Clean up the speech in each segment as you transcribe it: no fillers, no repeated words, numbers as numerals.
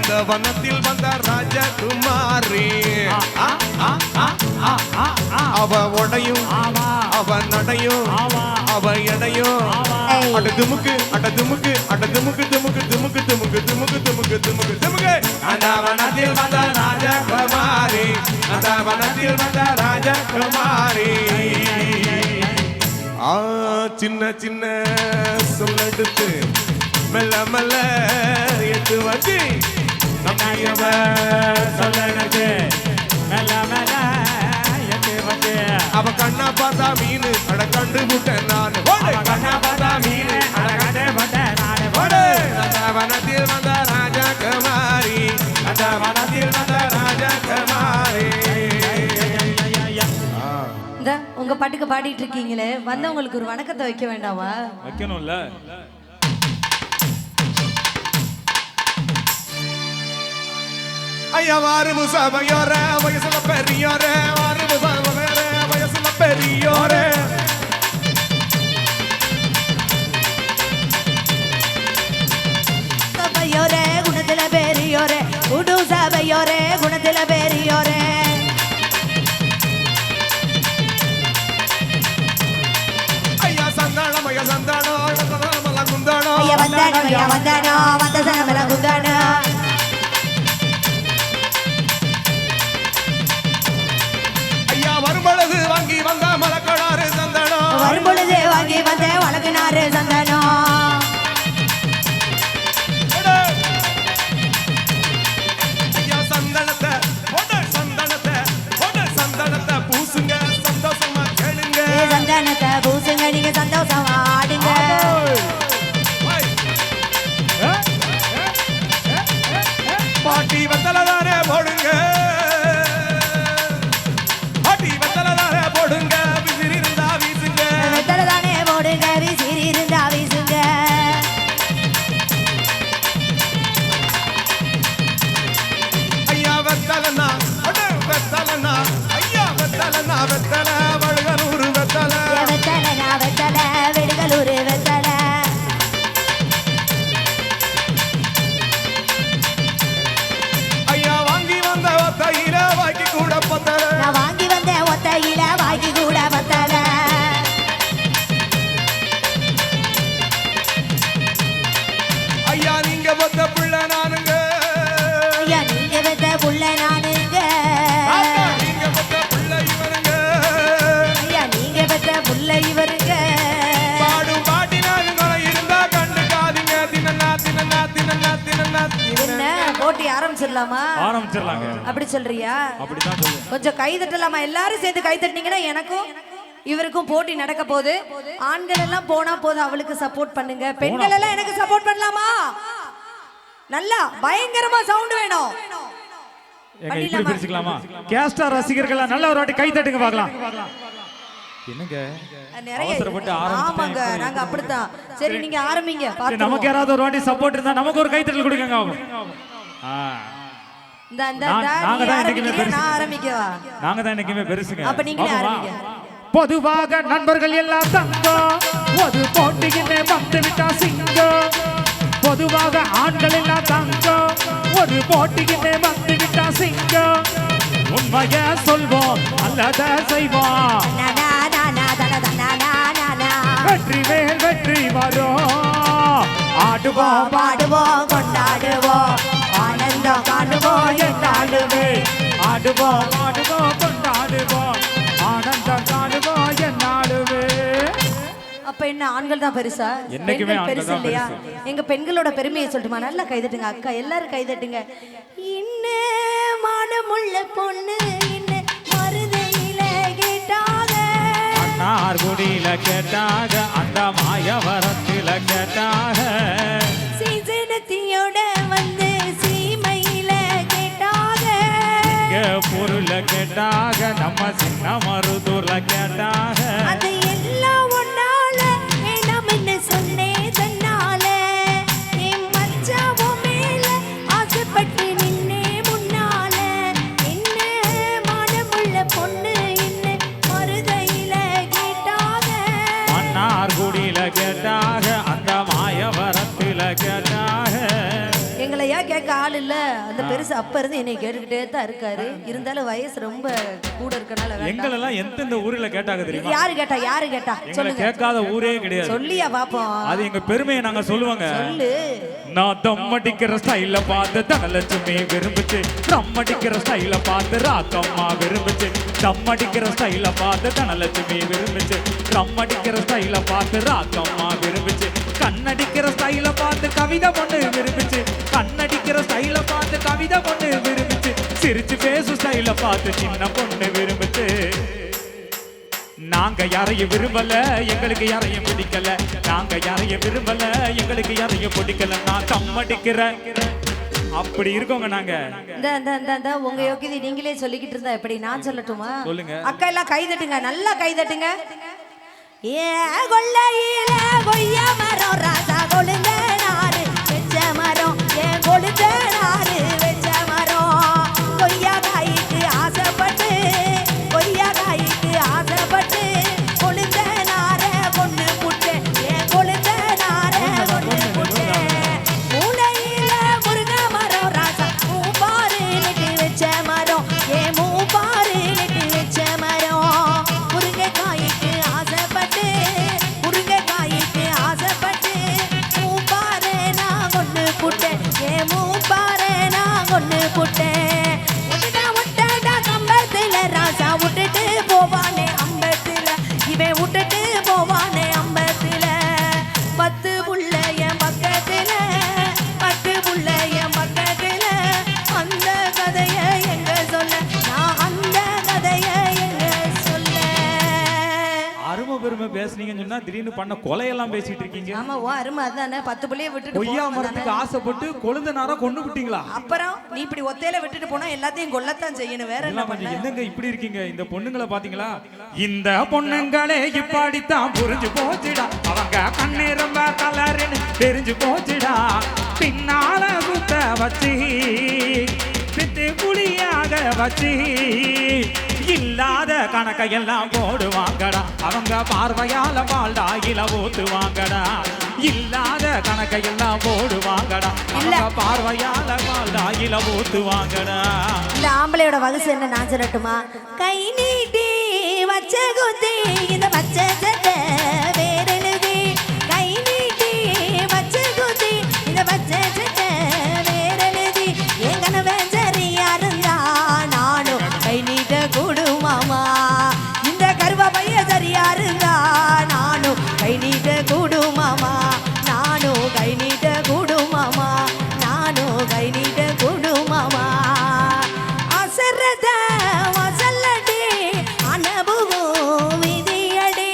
நந்தவனத்தில் வந்த ராஜகுமாரி அவ உடையும் அவ நடையும் அவ எடையும் அட துமுக்கு அட துமுக்கு அட துமுக்கு துமுக்கு துமுக்கு துமுக்கு துமுக்கு துமுக்கு துமுக்கு துமுக்கு நந்தவனத்தில் வந்த ராஜகுமாரி நந்தவனத்தில் வந்த ராஜகுமாரி சின்ன சின்ன சொல்லெடுத்து மெல்ல மெல்ல எட்டு வச்சு நம்மையவ சொல்லெடுத்து மெல்ல மெல்ல எட்டு வச்சு அவ கண்ணா பார்த்தா மீன் அட கண்டு விட்டேன் நான் கண்ணா பார்த்தா மீன் அட கண்டு விட்டேன் நான் அந்த வனத்தில் வந்த ராஜகுமாரி அந்த வனத்தில் வந்த ராஜகுமாரி. உங்க பாட்டுக்கு பாடிட்டு இருக்கீங்களே, வந்தவங்களுக்கு ஒரு வணக்கத்தை வைக்க வேண்டாமா? வைக்கணும்ல. ஐயா வாரு முசாபையோர வயசுல பெரியோர வாரு முசாபையோர வயசுல பெரியோர சபையோரே குணத்துல பெரியோரே உடு சபையோரே குணத்துல பெரியோரே சந்தானோ குந்தானோ ஐயா வந்தானோ ஐயா வந்தானோ வந்த சனமல குந்தானோ ஐயா வரும்பொழுது வாங்கி வந்த மலக்கடாறு சந்தானோ வரும்பொழுது வாங்கி வந்த வழக்கினாரு சந்தானோ ஐயா சந்தனத்தை சந்தனத்தை பூசுங்க சந்தோஷமா கேளுங்க சந்தானத்தை பூசுங்க நீங்க சந்தோஷமா ஆடுங்க. பாட்டி வத்தலதானே போடுங்க பாட்டி வத்தலதானே போடுங்க விசிறி இருந்தா வீசுங்க வெத்தலதானே போடுங்க விசிறி இருந்தா வீசுங்க. ஐயா வெத்தலனா வெத்தலனா ஐயா வெத்தலனா வெத்தல வழுகலூர் வெத்தல வெத்தலனா வெத்தல வெடுகலூர் வெத்தல ஐயா வாங்கி வந்த ஒத்தையில வாங்கி கூட பத்தல நான் வாங்கி வந்த ஒத்தையில வாங்கி கூட பத்தல. ஐயா நீங்க பத்த பிள்ளை நானுங்க ஐயா நீங்க பெத்த புள்ள நானுங்க நீங்க பத்த பிள்ளை இவனுங்க ஐயா நீங்க பெத்த புள்ள இவருங்க. பாடும் பாட்டி நானுங்கள இருந்தா கண்டுக்காதீங்க தினனா தினனா தினனா தினனா என்ன போட்டி ஆரம்பிச்சிடலாமா? ஆரம்பிச்சிடலாங்க. அப்படி சொல்றியா? அப்படிதான் சொல்லுங்க. கொஞ்சம் கை தட்டலாமா? எல்லாரும் சேர்ந்து கை தட்டினீங்கன்னா எனக்கும் இவருக்கும் போட்டி நடக்க போகுது. ஆண்கள் எல்லாம் போனா போதும், அவளுக்கு சப்போர்ட் பண்ணுங்க. பெண்கள் எல்லாம் எனக்கு சப்போர்ட் பண்ணலாமா? நல்லா பயங்கரமா சவுண்ட் வேணும். எங்க இப்படி பிரிச்சுக்கலாமா? கேஸ்டா ரசிகர்கள் நல்ல ஒரு வாட்டி கை தட்டுங்க பார்க்கலாம். என்னங்க அவசரப்பட்டு ஆமாங்க, நாங்க அப்படித்தான். சரி நீங்க ஆரம்பிங்க. நமக்கு யாராவது ஒரு வாட்டி சப்போர்ட் இருந்தா நமக்கு ஒரு கை தட்டல் கொடுங்க. நாங்க தான் இன்னைக்குமே பெருசுங்க. அப்ப நீங்களே ஆரம்பிங்க. பொதுவாக நண்பர்கள் எல்லாம் தங்கம், ஒரு போட்டியிலே வந்து விட்டா சிங்கம். பொதுவாக ஆண்கள் எல்லாம் தங்கம், ஒரு போட்டியிலே வந்து விட்டா சிங்கம். உண்மைய சொல்வோம் அல்லத செய்வோம், வெற்றி மேல் வெற்றி வரும். ஆடுவோம் பாடுவோம் கொண்டாடுவோம் ஆனந்தம் காணுவோம் என்னாலுமே. ஆடுவோம் ஆடுவோம் கொண்டாடுவோம் ஆனந்தம் காணுவோம் என்னாலுமே. அப்ப என்ன ஆண்கள் தான் பெருசா? என்னைக்குமே பெருசு இல்லையா? எங்க பெண்களோட பெருமையை சொல்லட்டுமா? நல்லா கைதட்டுங்க அக்கா, எல்லாரும் கைதட்டுங்க. இன்னும் மானமுள்ள பொண்ணு இன்னும் மருதையில கேட்டாக, அண்ணார்குடியில கேட்டாக, அந்த மாயவரத்தில கேட்டாக, சீசனத்தியோட வந்து சீமையில கேட்டாக, பொருள கேட்டாக, நம்ம சின்ன மருதூர்ல கேட்டாக. அது எல்லாம் ஒன்னால வேணாம் என்ன சொன்னே தன்னால, என் மச்சாவும் மேல ஆசைப்பட்டு நின்னே முன்னால. என்ன மானமுள்ள பொண்ணு என்ன மருதையில கேட்டாக, மன்னார்குடியில கேட்டாக, அந்த மாயவரத்தில கேட்டாக. எங்களை ஏன் கேட்க ஆள் இல்ல அந்த பெருசு அப்ப இருந்து என்னை கேட்டுக்கிட்டே தான் இருக்காரு. இருந்தாலும் வயசு ரொம்ப கூட இருக்கனால வேண்டாம். எங்களெல்லாம் எந்தெந்த ஊர்ல கேட்டாங்க தெரியுமா? யாரு கேட்டா எங்களை சொல்லுங்க. கேட்காத ஊரே கிடையாது. சொல்லியா பாப்போம். அது எங்க பெருமையை நாங்க சொல்லுவாங்க. சொல்லு. நான் தம் அடிக்கிற ஸ்டைல பார்த்து தனலட்சுமி விரும்புச்சு, தம் அடிக்கிற ஸ்டைல பார்த்து ராக்கம்மா விரும்புச்சு, தம் அடிக்கிற ஸ்டைல பார்த்து தனலட்சுமி விரும்புச்சு, தம் அடிக்கிற ஸ்டைல பார்த்து ராக்கம்மா விரும்புச்சு, கண்ணடிக்கிற ஸ்டைல பார்த்து கவிதை பொண்ணு விரும்புச்சு, கண்ணடிக்கிற ஸ்டைல பார்த்து கவிதை பொண்ணு விரும்புச்சு, சிரிச்சு பேசு ஸ்டைல பார்த்து சின்ன பொண்ணு விரும்புச்சு. நாங்க யாரையும் விரும்பல, எங்களுக்கு யாரையும் பிடிக்கல, நாங்க யாரையும் விரும்பல, எங்களுக்கு யாரையும் பிடிக்கல, நான் கம்மடிக்கிறேன். அப்படி இருக்கோங்க நாங்க. இந்த உங்க யோகியதை நீங்களே சொல்லிக்கிட்டு இருந்தா எப்படி? நான் சொல்லட்டுமா? சொல்லுங்க. அக்கா எல்லாம் கை தட்டுங்க, நல்லா கை தட்டுங்க. ஏ கொள்ளையில கொய்யா மரம் ராசா கொழுந்த நாறு வெச்ச மரம், ஏ கொழுந்த நாறு வெச்ச மரம், கொய்யா காய்க்கு ஆசைப்பட்டு, கொய்யா காய்க்கு ஆசைப்பட்டு கொழுந்த நார பொண்ணு புட்டு, ஏ கொழுந்த நார பொண்ணு புட்டு, மூளையில முருங்க மரம் ராசா மூப்பாறு நெட்டி வெச்ச மரம், ஏ மூப்பாறு நெட்டி வெச்ச மரம், முருங்கை காய்க்கு ஆசைப்பட்டு, முருங்கை காய்க்கு ஆசைப்பட்டு மூப்பாறு நான் கொண்டு புட்டேன், ஏ மூப்பாறு நான் கொண்டு புட்டேன், விட்டுட்டா கம்பத்துல ராசா விட்டுட்டு போவானே அம்பத்துல, இவன் விட்டுட்டு போவானே அம்பத்துல, 10 புள்ள என் பக்கத்துல, 10 புள்ள என் பக்கத்துல, அந்த கதைய எங்க சொல்ல, நான் அந்த கதைய எங்க சொல்ல. அருமை பெருமை பேசுனீங்கன்னு சொன்னா திடீர்னு பண்ண கொலையெல்லாம் பேசிட்டு இருக்கீங்க. ஆமா ஓ அருமை அதானே. 10 புள்ளைய விட்டுட்டு கொய்யா போனவன் மரத்துக்கு தானே. ஆசைப்பட்டு கொழுந்த நாரா கொண்டு விட்டீங்களா? அப்புறம் நீ இப்படி ஒத்தையில விட்டுட்டு போனா எல்லாத்தையும் கொல்லத்தான் செய்யணும். வேற என்ன எல்லாம் பண்ண? கொஞ்சம் என்னங்க இப்படி இருக்கீங்க? இந்த பொண்ணுங்களை பாத்தீங்களா? இந்த பொண்ணுங்களே இப்படித்தான் புரிஞ்சு போச்சுடா, அவங்க கண்ணீரம்ப கலருன்னு தெரிஞ்சு போச்சுடா, பின்னால குத்த வச்சு பித்து புளியாக வச்சு இல்லாத கணக்கையெல்லாம் போடுவாங்கடா, அவங்க பார்வையால வாழ்டா இல ஊத்துவாங்கடா, இல்லாத கணக்கையெல்லாம் போடுவாங்கடா, அவங்க பார்வையால வாழ்டா இல ஊத்துவாங்கடா. இந்த ஆம்பளையோட வயசு என்ன நான் சொல்லட்டுமா? கை நீட்டி வச்ச குத்தி இந்த பச்சை சட்டை வேறெழுதி, கை நீட்டி வச்ச குத்தி இந்த பச்சை சட்டை வேறெழுதி, என் கணவன் சரியா இருந்தா நானும் கை நீட்ட கூடுமாமா, இந்த கருவா பைய சரியா இருந்தா நானும் கை நீட்ட கூடுமாமா, நானும் கை நீட்ட கூடுமாமா, நானும் கை நீட்ட கூடுமாமா, அசரத வசல்லடி அனுபவம் விதியடி,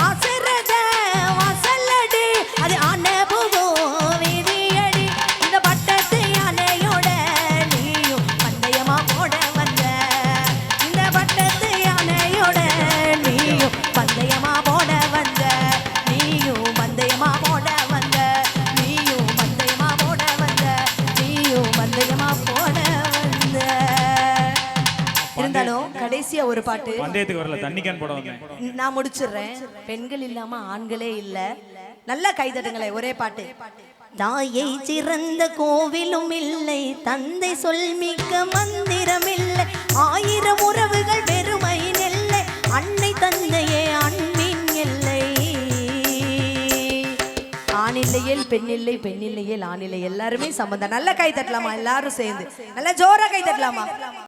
அசரத வசல்லடி அது அனுபவம் விதியடி, இந்த பட்டத்து யானையோட நீயும் பந்தயமா போட வந்த, இந்த பட்டத்து யானையோட நீயும் பந்தயமா போட வந்த, நீயும் பந்தயமா போட வந்த, நீயும் பந்தயமா போட வந்த, நீயும் பந்தயமா போட வந்த. இருந்தாலும் கடைசியா ஒரு பாட்டு பந்தயத்துக்கு வரல, தண்ணி கேன் போட வந்தேன். நான் முடிச்சிடுறேன். பெண்கள் இல்லாம ஆண்களே இல்ல. நல்லா கைதட்டுங்களே. ஒரே பாட்டு. தாயை சிறந்த கோவிலும் இல்லை, தந்தை சொல்மிக்க மந்திரம் இல்லை, 1000 உறவுகள் வெறுமை நெல்லை, அன்னை தந்தையே அன்பின் எல்லை, ஆணில்லையேல் பெண்ணில்லை, பெண்ணில்லையேல் ஆணில்லை, எல்லாருமே சம்பந்தம். நல்லா கை தட்டலாமா? எல்லாரும் சேர்ந்து நல்லா ஜோரா கை தட்டலாமா?